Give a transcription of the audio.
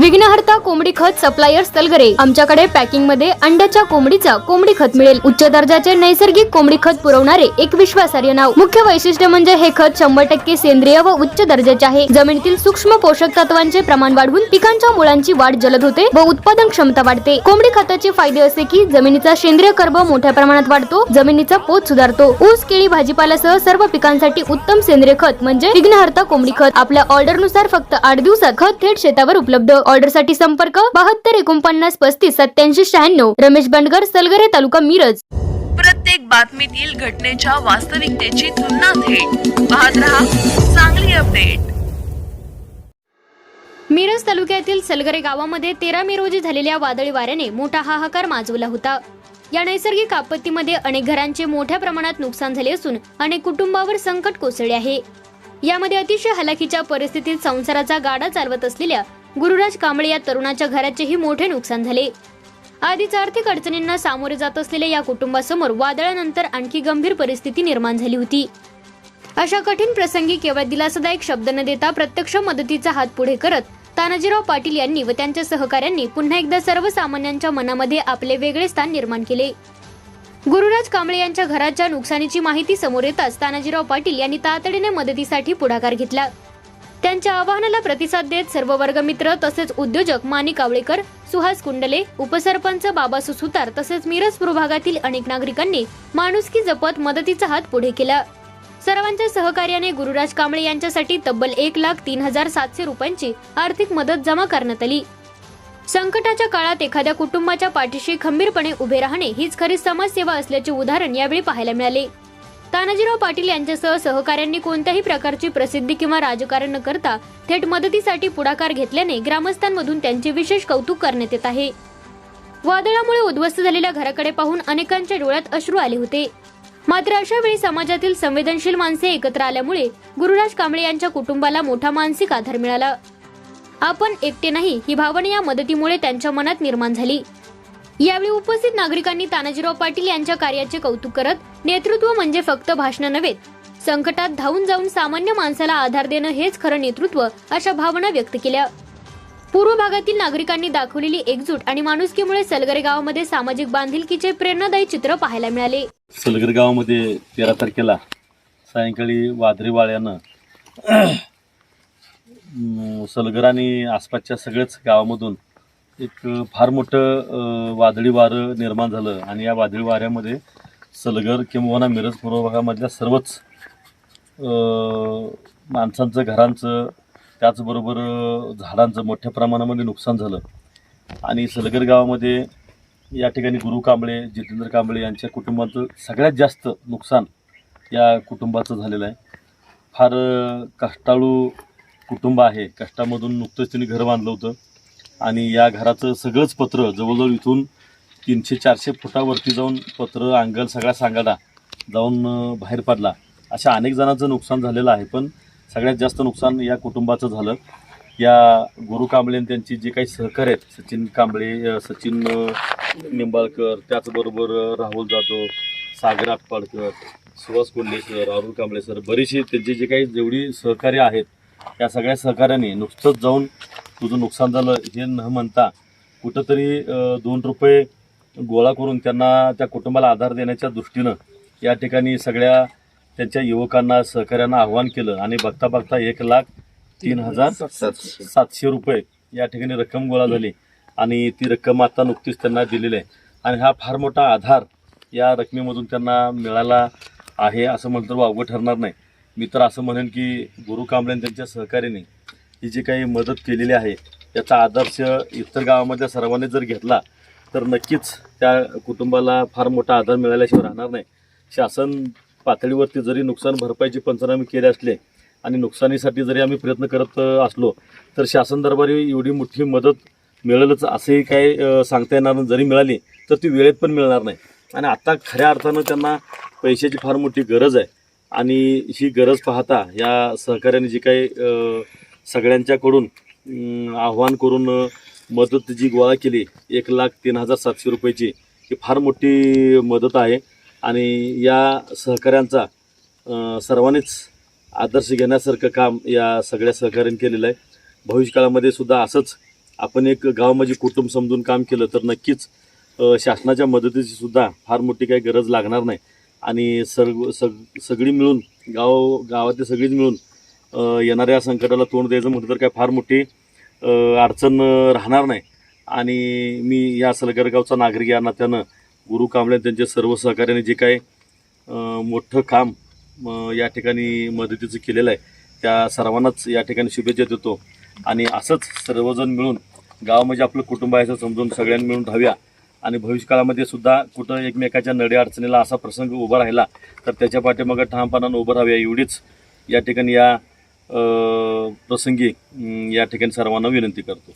विघ्नहर्ता कोंबडी खत सप्लायर सलगरे। आमच्याकडे पॅकिंग मध्ये अंड्याच्या कोंबडीचा कोंबडी खत मिळेल। उच्च दर्जाचे नैसर्गिक कोंबडी खत पुरवणारे एक विश्वासार्ह नाव। मुख्य वैशिष्ट्य म्हणजे हे खत 100% सेंद्रिय व उच्च दर्जाचे आहे। जमिनीतील सूक्ष्म पोषक तत्वांचे प्रमाण वाढवून पिकांच्या मुळांची वाढ जलद होते व उत्पादन क्षमता वाढते। कोंबडी खताचे फायदे असे की जमिनीचा सेंद्रिय कर्ब मोठ्या प्रमाणात वाढतो, जमिनीचा पोत सुधारतो। ऊस, केळी, भाजीपाल्यासह सर्व पिकांसाठी उत्तम सेंद्रिय खत म्हणजे विघ्नहर्ता कोंबडी खत। आपल्या ऑर्डर नुसार फक्त 8 दिवसात खत थेट शेतावर उपलब्ध। ऑर्डर साठी संपर्क 72 49 35 87 96। रमेश बंडगर, सलगरे, तालुका मिरज। प्रत्येक बातमीतील घटनेच्या वास्तविकतेची तुलना थेट पाहत रहा चांगली अपडेट। मिरज तालुक्यातील सलगरे गावामध्ये 13 मे रोजी झालेल्या वादळी वाऱ्याने मोठा हाहाकार माजवला होता। या नैसर्गिक आपत्तीमध्ये अनेक घरांचे मोठ्या प्रमाणात नुकसान झाले असून अनेक कुटुंबावर संकट कोसळले आहे। यामध्ये अतिशय हलाखीच्या परिस्थितीत संसाराचा गाडा चालवत असलेल्या गुरुराज कांबळे या तरुणाच्या घराचेही मोठे नुकसान झाले। आधीच आर्थिक अडचणींना सामोरे जात असलेल्या या कुटुंबासमोर वादळानंतर आणखी गंभीर परिस्थिती निर्माण झाली होती। अशा कठीण प्रसंगी केवळ दिलासादायक शब्द न देता प्रत्यक्ष मदतीचा हात पुढे करत तानाजीराव पाटील यांनी व त्यांच्या सहकाऱ्यांनी पुन्हा एकदा सर्वसामान्यांच्या मनामध्ये आपले वेगळे स्थान निर्माण केले। गुरुराज कांबळे यांच्या घराच्या नुकसानीची माहिती समोर येताच तानाजीराव पाटील यांनी तातडीने मदतीसाठी पुढाकार घेतला। त्यांच्या आवाहनाला प्रतिसाद देत सर्व वर्गमित्र तसेच उद्योजक माणिक कावळेकर, सुहास कुंडले, उपसरपंच बाबासू सुतार तसेच मिरज प्रभागातील अनेक नागरिकांनी माणुसकी जपत मदतीचा हात पुढे केला। सर्वांच्या सहकार्याने गुरुराज कांबळे यांच्यासाठी तब्बल 1,03,700 रुपयांची आर्थिक मदत जमा करण्यात आली। संकटाच्या काळात एखाद्या कुटुंबाच्या पाठीशी खंबीरपणे उभे राहणे हीच खरी समाजसेवा असल्याचे उदाहरण यावेळी पाहायला मिळाले। तानाजीराव पाटील यांच्यासह सहकाऱ्यांनी कोणत्याही प्रकारची प्रसिद्धी किंवा राजकारण न करता थेट मदतीसाठी पुढाकार घेतल्याने ग्रामस्थांमधून त्यांचे विशेष कौतुक करण्यात येत आहे। वादळामुळे उद्ध्वस्त झालेल्या घराकडे पाहून अनेकांच्या डोळ्यात अश्रू आले होते। मात्र अशा वेळी समाजातील संवेदनशील माणसे एकत्र आल्यामुळे गुरुराज कांबळे यांच्या कुटुंबाला मोठा मानसिक आधार मिळाला। आपण एकटे नाही ही भावना या मदतीमुळे त्यांच्या मनात निर्माण झाली। यावेळी उपस्थित नागरिकांनी तानाजीराव पाटील यांच्या कार्याचे कौतुक करत नेतृत्व म्हणजे फक्त भाषण नव्हे, संकटात धावून जाऊन सामान्य माणसाला आधार देणं हेच खरं नेतृत्व अशा भावना व्यक्त केल्या। पूर्व भागातील नागरिकांनी दाखवलेली एकजूट आणि माणुसकीमुळे सलगरे गावामध्ये सामाजिक बांधिलकीचे प्रेरणादायी चित्र पाहायला मिळाले। सलगरे गावामध्ये 13 तारखेला सायंकाळी वादळी वाऱ्यानं सलगर आणि आसपासच्या सगळ्याच गावामधून एक फार मोठं वादळी वारं निर्माण झालं आणि या वादळी वाऱ्यामध्ये सलगर किंवा मिरज पूर्व भागामधल्या सर्वच माणसांचं, घरांचं, त्याचबरोबर झाडांचं मोठ्या प्रमाणामध्ये नुकसान झालं। आणि सलगर गावामध्ये या ठिकाणी गुरु कांबळे, जितेंद्र कांबळे यांच्या कुटुंबाचं सगळ्यात जास्त नुकसान या कुटुंबाचं झालेलं आहे। फार कष्टाळू कुटुंब आहे। कष्टामधून नुकतंच त्यांनी घर बांधलं होतं आणि या घराचं सगळंच पत्र जवळजवळ इथून 300-400 फुटावरती जाऊन पत्र, अंगल सगळा सांगाडा जाऊन बाहेर पडला। अशा अनेक जणांचं नुकसान झालेलं आहे, पण सगळ्यात जास्त नुकसान या कुटुंबाचं झालं। या गुरु कांबळे त्यांची जे काही सहकारी आहेत, सचिन कांबळे, सचिन निंबाळकर, त्याचबरोबर राहुल जाधव, सागर आटपाडकर, सुहास कुंडले सर, अरुण कांबळे सर, बरीचशी त्यांची जे काही जेवढी सहकार्य आहेत या सगळ्या सहकार्याने नुकतंच जाऊन तुझं नुकसान झालं हे न म्हणता कुठंतरी 2 रुपये गोळा करून त्यांना, त्या कुटुंबाला आधार देण्याच्या दृष्टीनं या ठिकाणी सगळ्या त्यांच्या युवकांना, सहकार्यांना आव्हान केलं आणि बघता बघता 1,03,700 रुपये या ठिकाणी रक्कम गोळा झाली आणि ती रक्कम आता नुकतीच त्यांना दिलेली आहे। आणि हा फार मोठा आधार या रकमेमधून त्यांना मिळाला आहे असं म्हटलं तर वावगं ठरणार नाही। मी तर असं म्हणेन की गुरु कांबळे त्यांच्या सहकार्याने ही जी काही मदत केलेली आहे याचा आदर्श इतर गावामधल्या सर्वांनी जर घेतला तर नक्कीच त्या कुटुंबाला फार मोठा आधार मिळाल्याशिवाय राहणार नाही। शासन पातळीवरती जरी नुकसान भरपाईचे पंचनामे केले असले आणि नुकसानीसाठी जरी आम्ही प्रयत्न करत असलो तर शासन दरबारी एवढी मोठी मदत मिळेलच असंही काही सांगता येणार नाही। जरी मिळाली तर ती वेळेत पण मिळणार नाही आणि आता खऱ्या अर्थानं त्यांना पैशाची फार मोठी गरज आहे आणि ही गरज पाहता या सहकार्याने जी काही सगळ्यांच्याकडून आव्हान करून मदत जी गोळा केली 1,03,700 रुपयाची, ही फार मोठी मदत आहे आणि या सहकार्यांचा सर्वांनीच आदर्श घेण्यासारखं काम या सगळ्या सहकार्याने केलेलं आहे। भविष्यकाळामध्ये सुद्धा असंच आपण एक गाव म्हणजे कुटुंब समजून काम केलं तर नक्कीच शासनाच्या मदतीची सुद्धा फार मोठी काही गरज लागणार नाही आणि सगळी मिळून गावातले सगळीच मिळून येणाऱ्या संकटाला तोंड द्यायचं म्हटलं तर काय फार मोठी अडचण राहणार नाही. आणि मी या सलगरगावचा नागरिक या नात्यानं गुरु कांबळे त्यांच्या सर्व सहकार्याने जे काय मोठं काम या ठिकाणी मदतीचं केलेलं आहे त्या सर्वांनाच या ठिकाणी शुभेच्छा देतो. आणि असंच सर्वजण मिळून गाव म्हणजे आपलं कुटुंब आहे असं समजून सगळ्यांनी मिळून राहाव्या आणि भविष्यकाळामध्ये सुद्धा कुठं एकमेकाच्या नड्या अडचणीला असा प्रसंग उभा राहिला तर त्याच्या पाठीमागं ठामपणानं उभं राहाव्या एवढीच या ठिकाणी या प्रसंगी या ठिकाणी सर्वांना विनंती करतो.